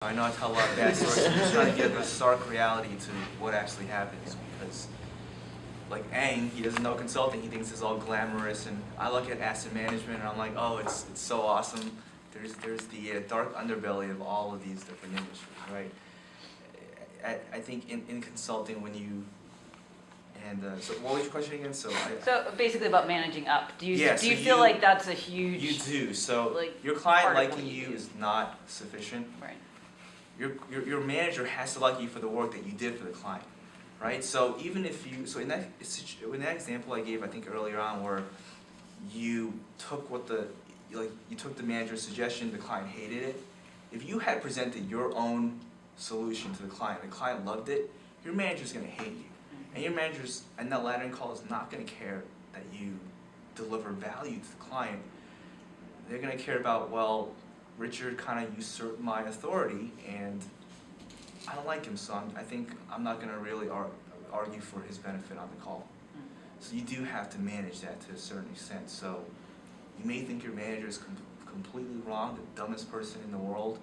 I know I tell a lot of bad stories. I'm just trying to give a stark reality to what actually happens because, like Aang, he doesn't know consulting. He thinks it's all glamorous, and I look at asset management and I'm like, oh, it's so awesome. There's the dark underbelly of all of these different industries, right? I think in consulting when you so what was your question again? So basically about managing up. Do you so feel like that's a huge? You do. So like, your client part of liking what you you do. is not sufficient. Right. Your manager has to like you for the work that you did for the client, right? So even if you, so in that example I gave, I think earlier on, where you took you took the manager's suggestion, the client hated it. If you had presented your own solution to the client loved it, your manager's going to hate you. And your manager's, and that laddering call is not going to care that you deliver value to the client. They're going to care about, well, Richard kind of usurped my authority, and I don't like him, so I think I'm not going to really argue for his benefit on the call. So you do have to manage that to a certain extent. So you may think your manager is completely wrong, the dumbest person in the world,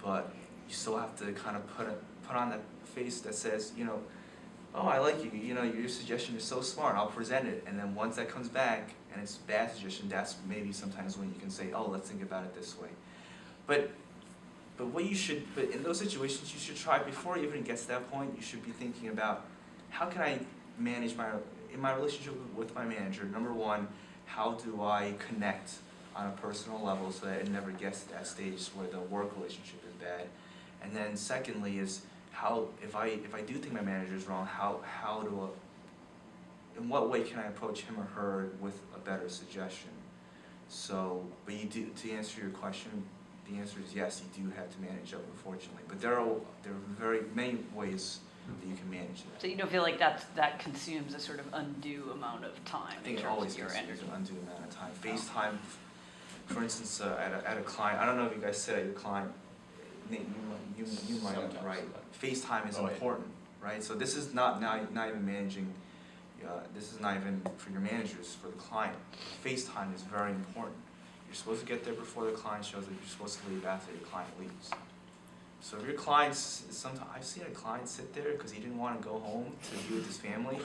but you still have to kind of put on that face that says, you know, oh, I like you, you know, your suggestion is so smart, I'll present it. And then once that comes back and it's a bad suggestion, that's maybe sometimes when you can say, oh, let's think about it this way. But in those situations, you should try, before it even gets to that point, you should be thinking about, how can I manage in my relationship with my manager, number one, how do I connect on a personal level so that it never gets to that stage where the work relationship is bad? And then secondly is, if I do think my manager is wrong, in what way can I approach him or her with a better suggestion? So, but to answer your question, the answer is yes, you do have to manage up, unfortunately. But there are very many ways that you can manage that. So you don't feel like that consumes a sort of undue amount of time? I think it always consumes an undue amount of time. FaceTime, for instance, at a client, I don't know if you guys sit at your client, Nate, you might have, right? FaceTime is important, right? So this is not even managing, this is not even for your managers, for the client. FaceTime is very important. You're supposed to get there before the client shows up. You're supposed to leave after your client leaves. So if your clients, sometimes I've seen a client sit there because he didn't want to go home to be with his family.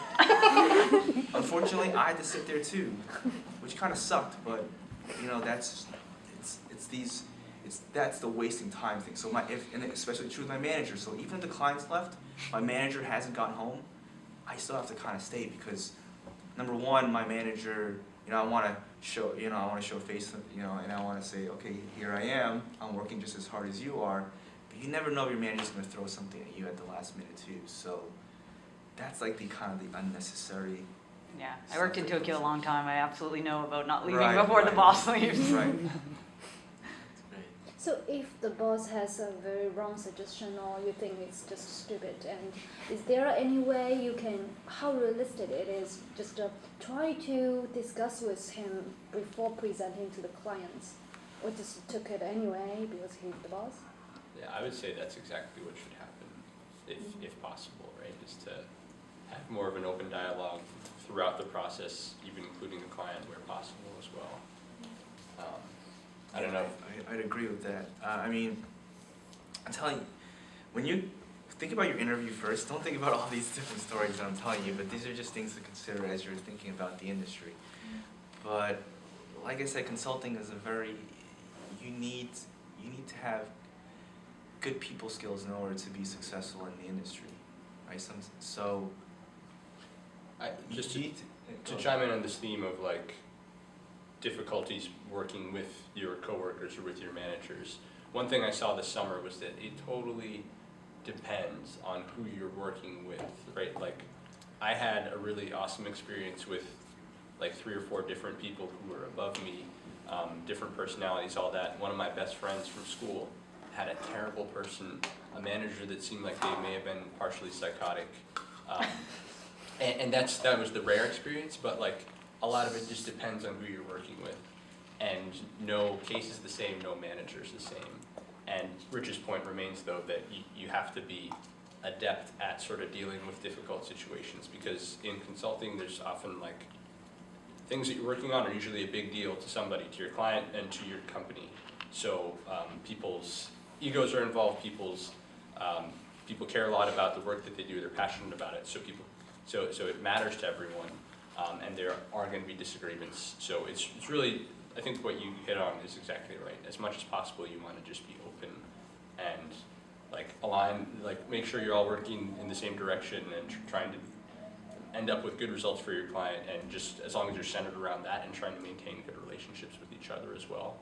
Unfortunately, I had to sit there too, which kind of sucked. But you know, that's the wasting time thing. So and especially true with my manager. So even if the client's left, my manager hasn't gotten home, I still have to kind of stay because, number one, my manager, you know, I want to show face, you know, and I want to say, okay, here I am. I'm working just as hard as you are. But you never know if your manager's going to throw something at you at the last minute too. So that's like the unnecessary. Yeah, I worked in Tokyo a long time. I absolutely know about not leaving Right, before the right. boss leaves. Right. So if the boss has a very wrong suggestion or you think it's just stupid, and is there any way you can, how realistic it is, just try to discuss with him before presenting to the clients, or just took it anyway because he's the boss? Yeah, I would say that's exactly what should happen, if possible, right? Is to have more of an open dialogue throughout the process, even including the client where possible as well. I don't know. I'd agree with that. I mean, I'm telling you, when you think about your interview first, don't think about all these different stories that I'm telling you, but these are just things to consider as you're thinking about the industry. But like I said, consulting is you need to have good people skills in order to be successful in the industry, right? Just to chime in on this theme of like difficulties working with your coworkers or with your managers. One thing I saw this summer was that it totally depends on who you're working with, right? Like, I had a really awesome experience with like 3 or 4 different people who were above me, different personalities, all that. One of my best friends from school had a terrible person, a manager that seemed like they may have been partially psychotic. And that was the rare experience, but like, a lot of it just depends on who you're working with. And no case is the same, no manager is the same. And Rich's point remains, though, that you have to be adept at sort of dealing with difficult situations, because in consulting there's often like things that you're working on are usually a big deal to somebody, to your client and to your company. So people's egos are involved, people care a lot about the work that they do, they're passionate about it, so it matters to everyone, and there are going to be disagreements. So it's really, I think what you hit on is exactly right. As much as possible, you want to just be open and make sure you're all working in the same direction and trying to end up with good results for your client, and just as long as you're centered around that and trying to maintain good relationships with each other as well.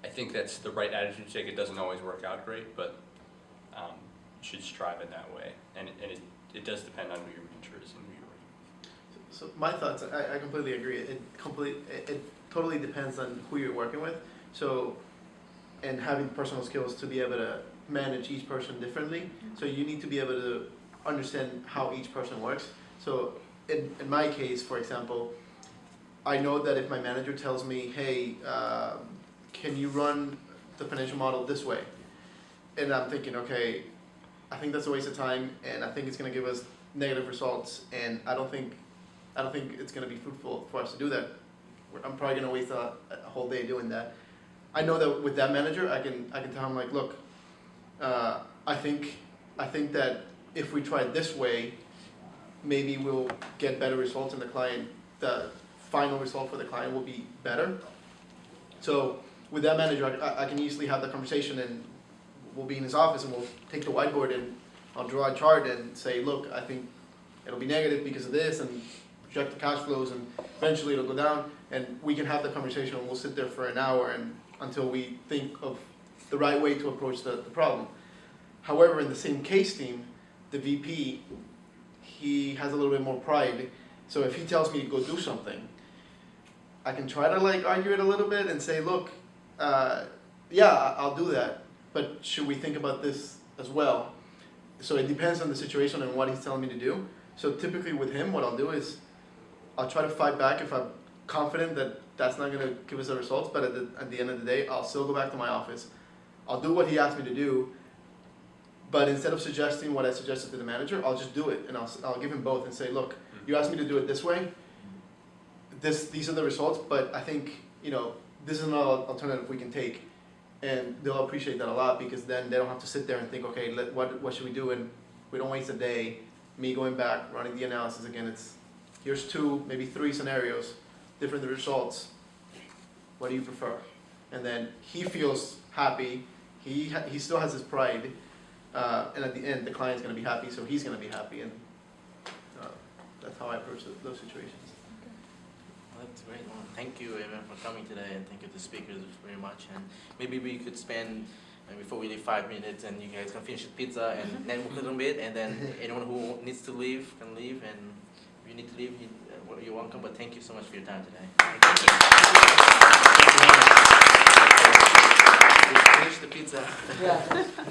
I think that's the right attitude to take. It doesn't always work out great, but you should strive in that way, and it does depend on who your mentor is and who you're working with. So my thoughts, I completely agree. It totally depends on who you're working with. So, and having personal skills to be able to manage each person differently. So you need to be able to understand how each person works. So in my case, for example, I know that if my manager tells me, hey, can you run the financial model this way? And I'm thinking, okay, I think that's a waste of time, and I think it's going to give us negative results, and I don't think it's going to be fruitful for us to do that. I'm probably going to waste a whole day doing that. I know that with that manager, I can tell him, like, look, I think that if we try it this way, maybe we'll get better results, and the final result for the client will be better. So with that manager, I can easily have the conversation, and we'll be in his office, and we'll take the whiteboard and I'll draw a chart and say, look, I think it'll be negative because of this, and project the cash flows, and eventually it'll go down, and we can have the conversation, and we'll sit there for an hour and until we think of the right way to approach the problem. However, in the same case team, the VP, he has a little bit more pride, so if he tells me to go do something, I can try to argue it a little bit and say, look, yeah, I'll do that, but should we think about this as well? So it depends on the situation and what he's telling me to do. So typically with him, what I'll do is I'll try to fight back if I'm confident that that's not going to give us the results, but at the end of the day, I'll still go back to my office. I'll do what he asked me to do, but instead of suggesting what I suggested to the manager, I'll just do it, and I'll give him both and say, look, you asked me to do it this way, these are the results, but I think, this is another alternative we can take. And they'll appreciate that a lot, because then they don't have to sit there and think, okay, what should we do? And we don't waste a day, me going back, running the analysis again. Here's 2, maybe 3 scenarios, different results. What do you prefer? And then he feels happy. He still has his pride. And at the end, the client's going to be happy, so he's going to be happy. And that's how I approach those situations. That's great. Well, thank you everyone for coming today, and thank you to the speakers very much. And maybe we could spend, before we leave, 5 minutes, and you guys can finish the pizza and network a little bit, and then anyone who needs to leave can leave, and if you need to leave, you're welcome. But thank you so much for your time today. Finish the pizza. Yeah.